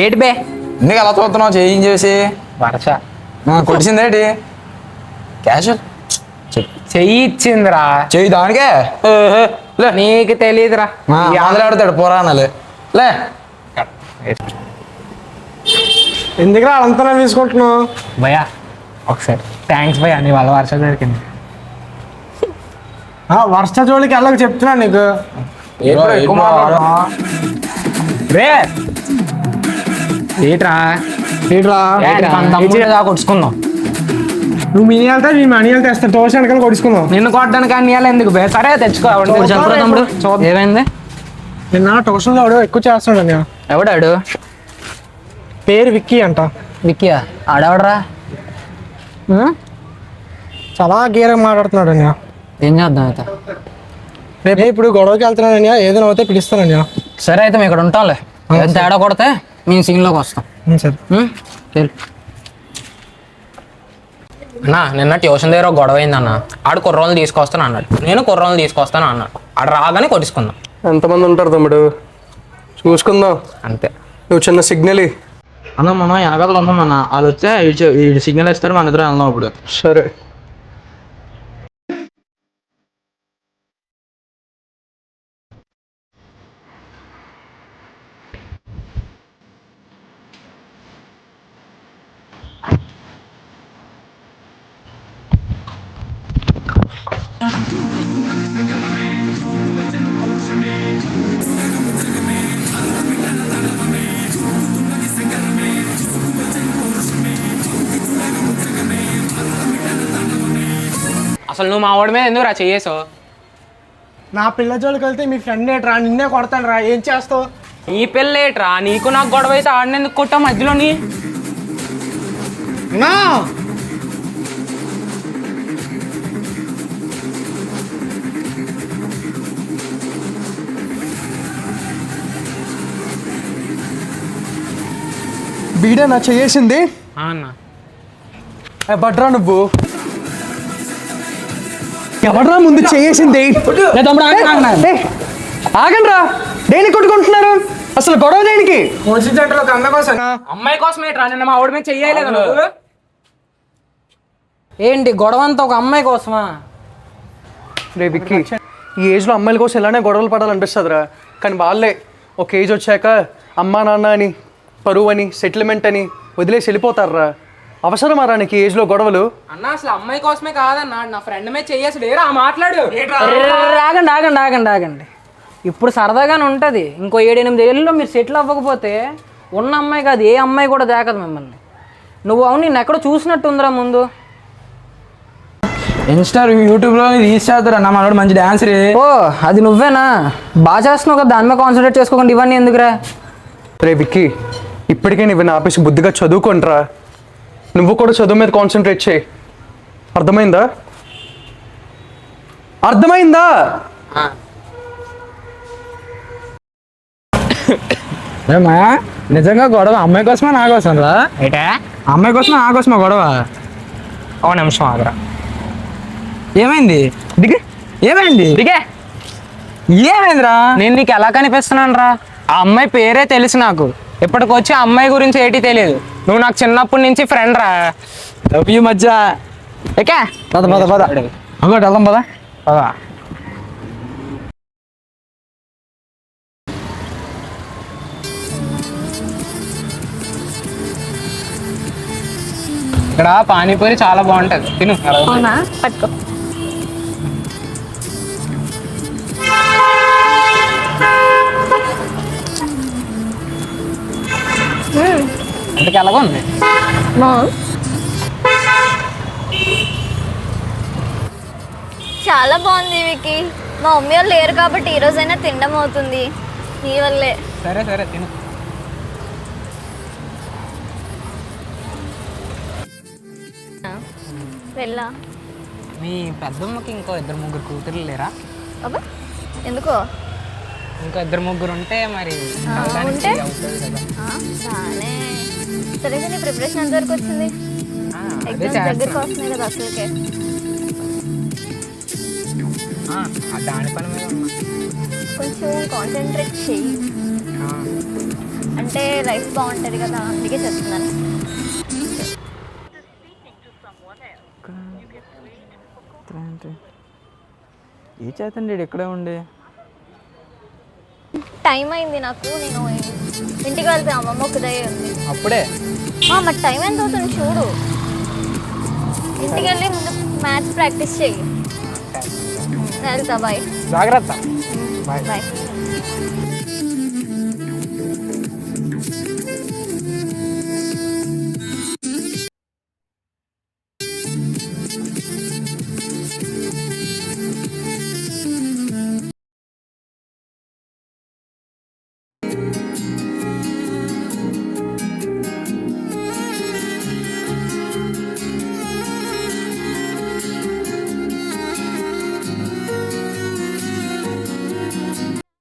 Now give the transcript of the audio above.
ఏటి బే ఎందుకు ఎలా చూస్తున్నావు చేసి వర్ష కొట్టిందేటి క్యాష్ చెయ్యి ఇచ్చిందిరా. చెయ్యి దానికే లే నీకు తెలియదురా. ఆడతాడు పురాణాలు లే. ఎందుకురా అంతలా తీసుకుంటున్నావు భయ్యా ఒకసారి థ్యాంక్స్ భయ్యా, నీ వల్ల వర్ష దొరికింది. వర్ష జోలికి వెళ్ళక చెప్తున్నా నీకు. రే ఏట్రా కొట్టుకుందాం. నువ్వు మినీ వెళ్తా నీ మనీ వెళ్తే వేస్తా టోస్ట్ వెనకాల కొడుచుకుందాం. నిన్ను కొట్టడానికి అన్ని ఎందుకు బే? సరే తెచ్చుకో. తమ్ముడు ఏమైంది? నిన్న ట్యూషన్లో ఎవడో ఎక్కువ చేస్తున్నాడు నేను. ఎవడాడు? పేరు విక్కీ అంట. విక్కీయా? ఆడవడరా? చాలా గీరగా మాట్లాడుతున్నాడు అన్యా. ఏం చేద్దాం అయితే? రేపు ఇప్పుడు గొడవకి వెళ్తున్నాను అన్యా, ఏదైనా అవుతే పిలుస్తాను అన్యా. సరే అయితే మేము ఇక్కడ ఉంటాంలే. ఏం తేడా కొడితే మేము సీన్లోకి వస్తాం. సరే అన్నా నిన్న ట్యూషన్ దగ్గర ఒక గొడవ అయిందన్న. ఆడు కుర్రోళ్ళు తీసుకొస్తాను అన్నాడు, నేను కుర్రోళ్ళు తీసుకొస్తాను అన్నాడు. ఆడు రాగానే కొట్టించుకుందాం. ఎంతమంది ఉంటారు తమ్ముడు? చూసుకుందాం అంతే. నువ్వు చిన్న సిగ్నల్ అన్న మనం వెనకాల ఉంటాం అన్న. అది వచ్చే సిగ్నల్ ఇస్తారు, మన ఇద్దరు వెళ్దాం ఇప్పుడు. సరే. అసలు నువ్వు మా వాడి మీద ఎందుకు రా చేసావు? నా పిల్ల జోలికి వెళ్తే మీ ఫ్రెండ్ ఏట్రా, నిన్నే కొడతాను రా. ఏం చేస్తావు? నీ పిల్లేట్రా? నీకు నాకు గొడవ అయితే ఆడినందుకు కొట్టావు మధ్యలోని. బీడేనా చేసింది? అన్న బట్రా నువ్వు ఎవడరా ముందు చేసింది? ఆగండి రా, దేనికి కొట్టుకుంటున్నారు? అసలు గొడవ దేనికి? అమ్మాయి కోసం ఏంట్రా? నిన్న మా వాడి మీద చెయ్యలేదు నువ్వు. ఏంటి గొడవ అంతా ఒక అమ్మాయి కోసమా? రే విక్కీ, ఈ ఏజ్లో అమ్మాయిల కోసం ఎలానే గొడవలు పడాలనిపిస్తుందిరా. కానీ వాళ్ళే ఒక ఏజ్ వచ్చాక అమ్మా నాన్న అని, పరువు అని, సెటిల్మెంట్ అని వదిలేసి వెళ్ళిపోతారా. అవసరమారా నీకు ఈ ఏజ్లో గొడవలు? అన్న అసలు అమ్మాయి కోసమే కాదన్నా, నా ఫ్రెండ్ మీద చెయ్యేసి లేరా మాట్లాడు. ఆగండి. ఇప్పుడు సరదాగానే ఉంటుంది. ఇంకో 7-8 ఏళ్ళలో మీరు సెటిల్ అవ్వకపోతే ఉన్న అమ్మాయి కాదు ఏ అమ్మాయి కూడా దేకదు మిమ్మల్ని. నువ్వు అవును నేను ఎక్కడో చూసినట్టుందిరా ముందు. ఇన్స్టా యూట్యూబ్లో రీల్స్ చేస్తారు అన్న. మనోడు మంచి డాన్స్ రే. ఓ అది నువ్వేనా? బాగా చేస్తున్నావు కదా, దాని మీద కాన్సన్ట్రేట్ చేసుకోకుండా ఇవన్నీ ఎందుకురా? రే విక్కీ, ఇప్పటికే నువ్వు నా ఆఫీస్ బుద్ధిగా చదువుకుంటురా. నువ్వు కూడా చదువు మీద కాన్సన్ట్రేట్ చేయి. అర్థమైందా? నిజంగా గొడవ అమ్మాయి కోసమా నా కోసం రా? ఏటా అమ్మాయి కోసమా నా కోసమా గొడవ? ఒక నిమిషం ఆగరా. ఏమైంది? ఏమైందిరా? నేను నీకు ఎలా కనిపిస్తున్నాను రా? ఆ అమ్మాయి పేరే తెలుసు నాకు. ఇప్పటికొచ్చి ఆ అమ్మాయి గురించి ఏంటి తెలియదు. నువ్వు నాకు చిన్నప్పటి నుంచి ఫ్రెండ్ రా. ఈ మధ్య పద ఇంకోటి వెళ్దాం పదా. ఇక్కడ పానీపూరి చాలా బాగుంటది, తిను. పట్టుకో. ఇంతకు ఎలాగో ఉంది. చాలా బాగుంది వికి. మా మమ్మీ వాళ్ళు లేరు కాబట్టి ఈ రోజైనా తినడం అవుతుంది నీ వల్లే. సరే తిను. వెళ్ళా. మీ పెద్దమ్మకి ఇంకో 2-3 కూతుర్లు లేరా? అబ్బా ఎందుకో? ఇంకో 2-3 ఉంటే మరి ఉంటే బానే. సరే నీ ప్రిపరేషన్ ఎంతవరకు వచ్చింది? ఎగ్జామ్స్ దగ్గరికి వస్తున్నాయి కదా అసలుకే. దాని పని మీద ఉన్నా. కొంచెం కాన్సన్ట్రేట్ చెయ్యి. ఉంటే లైఫ్ బాగుంటుంది కదా, అందుకే చెప్తున్నాను. ఏ చేతండి ఇక్కడే ఉండి. టైం అయింది నాకు, నేను ఇంటికి వెళ్తే అమ్మమ్మ ఒకదే ఉంది. అప్పుడే మరి టైం ఎంత అవుతుంది చూడు. ఇంటికి వెళ్ళి ముందు మ్యాథ్స్ ప్రాక్టీస్ చెయ్యి. వెళ్తా, బాయ్. జాగ్రత్త. బాయ్.